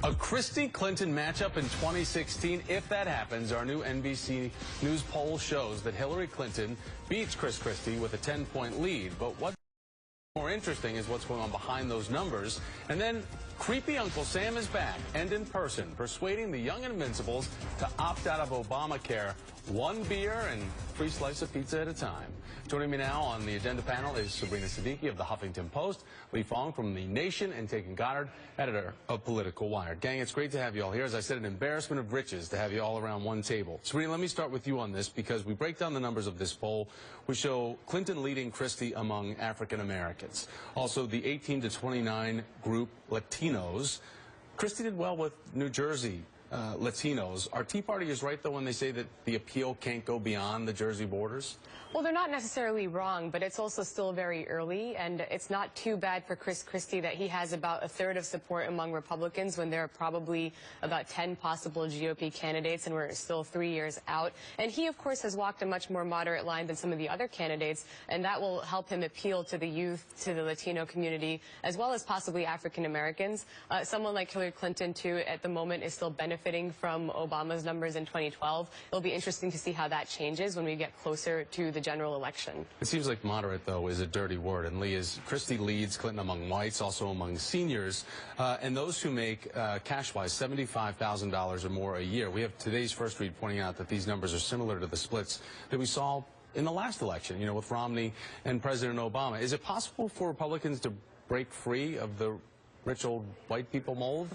A Christie-Clinton matchup in 2016. If that happens, our new NBC News poll shows that Hillary Clinton beats Chris Christie with a 10-point lead. But what's more interesting is what's going on behind those numbers. And then creepy Uncle Sam is back and in person, persuading the young invincibles to opt out of Obamacare, one beer and free slice of pizza at a time. Joining me now on the agenda panel is Sabrina Siddiqui of the Huffington Post, Lee Fong from The Nation, and Taken Goddard, editor of Political Wire. Gang, it's great to have you all here. As I said, an embarrassment of riches to have you all around one table. Sabrina, let me start with you on this, because we break down the numbers of this poll. We show Clinton leading Christie among African Americans. Also, the 18 to 29 group, Latinos. Christie did well with New Jersey Latinos. Our Tea Party is right, though, when they say that the appeal can't go beyond the Jersey borders? Well, they're not necessarily wrong, but it's also still very early, and it's not too bad for Chris Christie that he has about a third of support among Republicans when there are probably about 10 possible GOP candidates, and we're still 3 years out. And he, of course, has walked a much more moderate line than some of the other candidates, and that will help him appeal to the youth, to the Latino community, as well as possibly African Americans. Someone like Hillary Clinton, too, at the moment is still benefiting from Obama's numbers in 2012. It'll be interesting to see how that changes when we get closer to the general election. It seems like moderate, though, is a dirty word. And Lee, is Christie leads Clinton among whites, also among seniors, and those who make cash-wise $75,000 or more a year. We have today's First Read pointing out that these numbers are similar to the splits that we saw in the last election, you know, with Romney and President Obama. Is it possible for Republicans to break free of the rich old white people mold?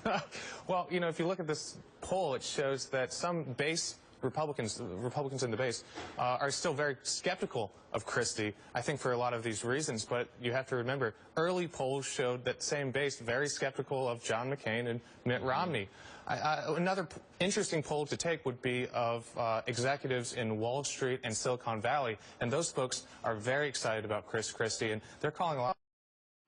Well, you know, if you look at this poll, it shows that some base Republicans in the base, are still very skeptical of Christie, I think for a lot of these reasons. But you have to remember, early polls showed that same base very skeptical of John McCain and Mitt Romney. Another interesting poll to take would be of executives in Wall Street and Silicon Valley, and those folks are very excited about Chris Christie, and they're calling a lot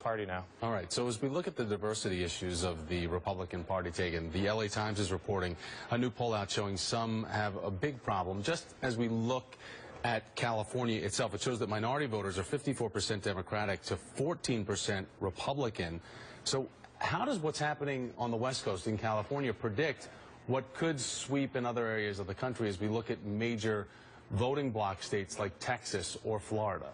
party now. All right, so as we look at the diversity issues of the Republican Party taken, the LA Times is reporting a new poll out showing some have a big problem. Just as we look at California itself, it shows that minority voters are 54% Democratic to 14% Republican. So how does what's happening on the West Coast in California predict what could sweep in other areas of the country as we look at major voting bloc states like Texas or Florida?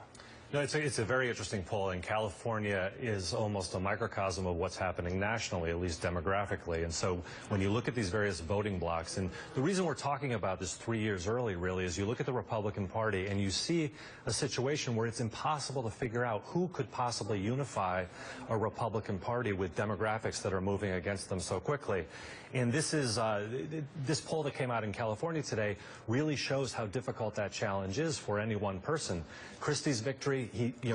No, it's a very interesting poll, and California is almost a microcosm of what's happening nationally, at least demographically. And so when you look at these various voting blocks, and the reason we're talking about this 3 years early, really, is you look at the Republican Party and you see a situation where it's impossible to figure out who could possibly unify a Republican Party with demographics that are moving against them so quickly. And this is this poll that came out in California today really shows how difficult that challenge is for any one person. Christie's victory,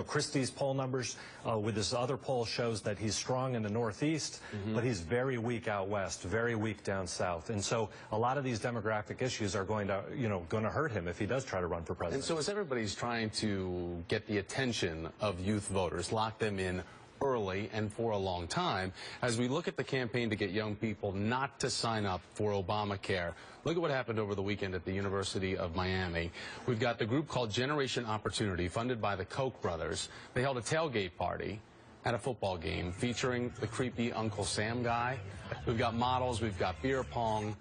Christie's poll numbers with this other poll shows that he's strong in the Northeast, but he's very weak out west, very weak down south. And so a lot of these demographic issues are going to hurt him if he does try to run for president. And so as everybody's trying to get the attention of youth voters, lock them in early and for a long time, as we look at the campaign to get young people not to sign up for Obamacare, look at what happened over the weekend at the University of Miami. We've got the group called Generation Opportunity, funded by the Koch brothers. They held a tailgate party at a football game featuring the creepy Uncle Sam guy. We've got models, we've got beer pong.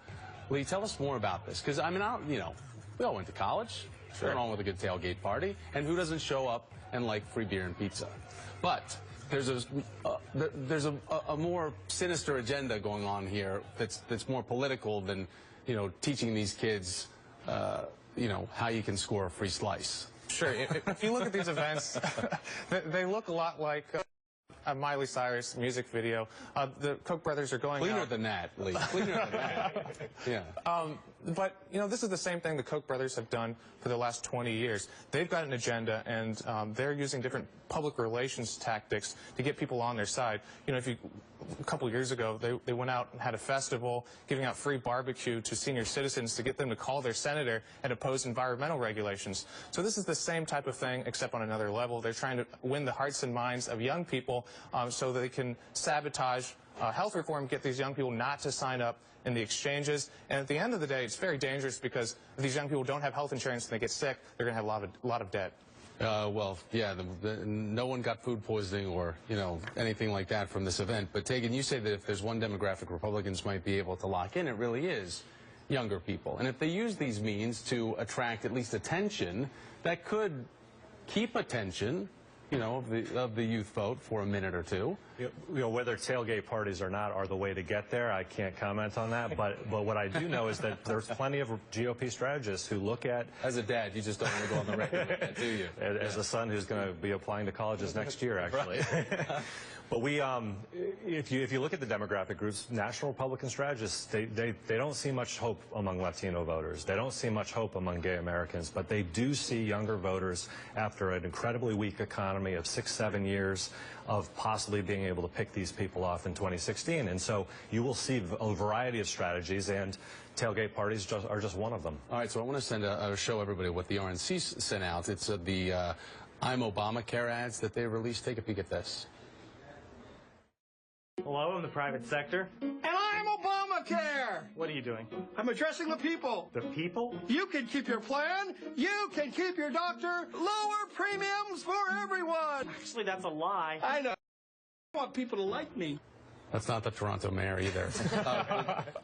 Lee, tell us more about this, because I mean, we all went to college. Sure. Nothing wrong with a good tailgate party, and who doesn't show up and like free beer and pizza? But there's a more sinister agenda going on here that's more political than, teaching these kids, how you can score a free slice. Sure. If you look at these events, they look a lot like a Miley Cyrus music video. The Koch brothers are going Cleaner out. than that, Lee. Cleaner than that. Yeah. But, this is the same thing the Koch brothers have done for the last 20 years. They've got an agenda, and they're using different public relations tactics to get people on their side. A couple years ago, they went out and had a festival giving out free barbecue to senior citizens to get them to call their senator and oppose environmental regulations. So this is the same type of thing, except on another level. They're trying to win the hearts and minds of young people so that they can sabotage health reform, get these young people not to sign up in the exchanges. And at the end of the day, it's very dangerous, because if these young people don't have health insurance and they get sick, they're going to have a lot of debt. Well, yeah, no one got food poisoning or, anything like that from this event. But Tegan, you say that if there's one demographic Republicans might be able to lock in, it really is younger people. And if they use these means to attract at least attention, that could keep attention, of the youth vote for a minute or two. Whether tailgate parties or not are the way to get there, I can't comment on that. But what I do know is that there's plenty of GOP strategists who look at... As a dad, you just don't want to go on the record with that, do you? As a son who's going to be applying to colleges next year, actually. Right. But if you look at the demographic groups, national Republican strategists, they don't see much hope among Latino voters. They don't see much hope among gay Americans, but they do see younger voters after an incredibly weak economy of 6-7 years of possibly being able to pick these people off in 2016. And so you will see a variety of strategies, and tailgate parties are just one of them. All right, so I want to show everybody what the RNC sent out. It's the I'm Obamacare ads that they released. Take a peek at this. Hello, I'm the private sector. And I'm Obamacare! What are you doing? I'm addressing the people. The people? You can keep your plan. You can keep your doctor. Lower premiums for everyone. Actually, that's a lie. I know. I want people to like me. That's not the Toronto mayor either.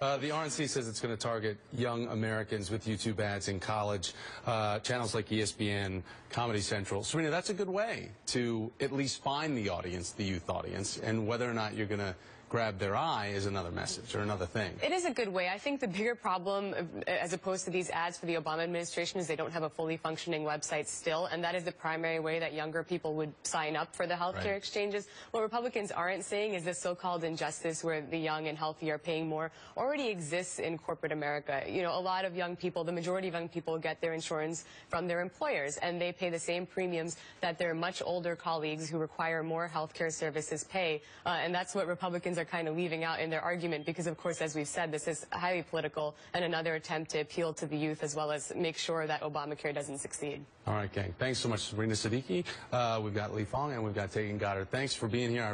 The RNC says it's going to target young Americans with YouTube ads in college, channels like ESPN, Comedy Central. Sabrina, that's a good way to at least find the audience, the youth audience, and whether or not you're going to grab their eye is another message or another thing. It is a good way. I think the bigger problem, as opposed to these ads for the Obama administration, is they don't have a fully functioning website still, and that is the primary way that younger people would sign up for the healthcare exchanges. What Republicans aren't saying is this so-called injustice where the young and healthy are paying more already exists in corporate America. A lot of young people, the majority of young people, get their insurance from their employers, and they pay the same premiums that their much older colleagues who require more healthcare services pay, and that's what Republicans are kind of leaving out in their argument because, of course, as we've said, this is highly political and another attempt to appeal to the youth as well as make sure that Obamacare doesn't succeed. All right, gang. Thanks so much, Sabrina Siddiqui. We've got Lee Fong and we've got Tegan Goddard. Thanks for being here.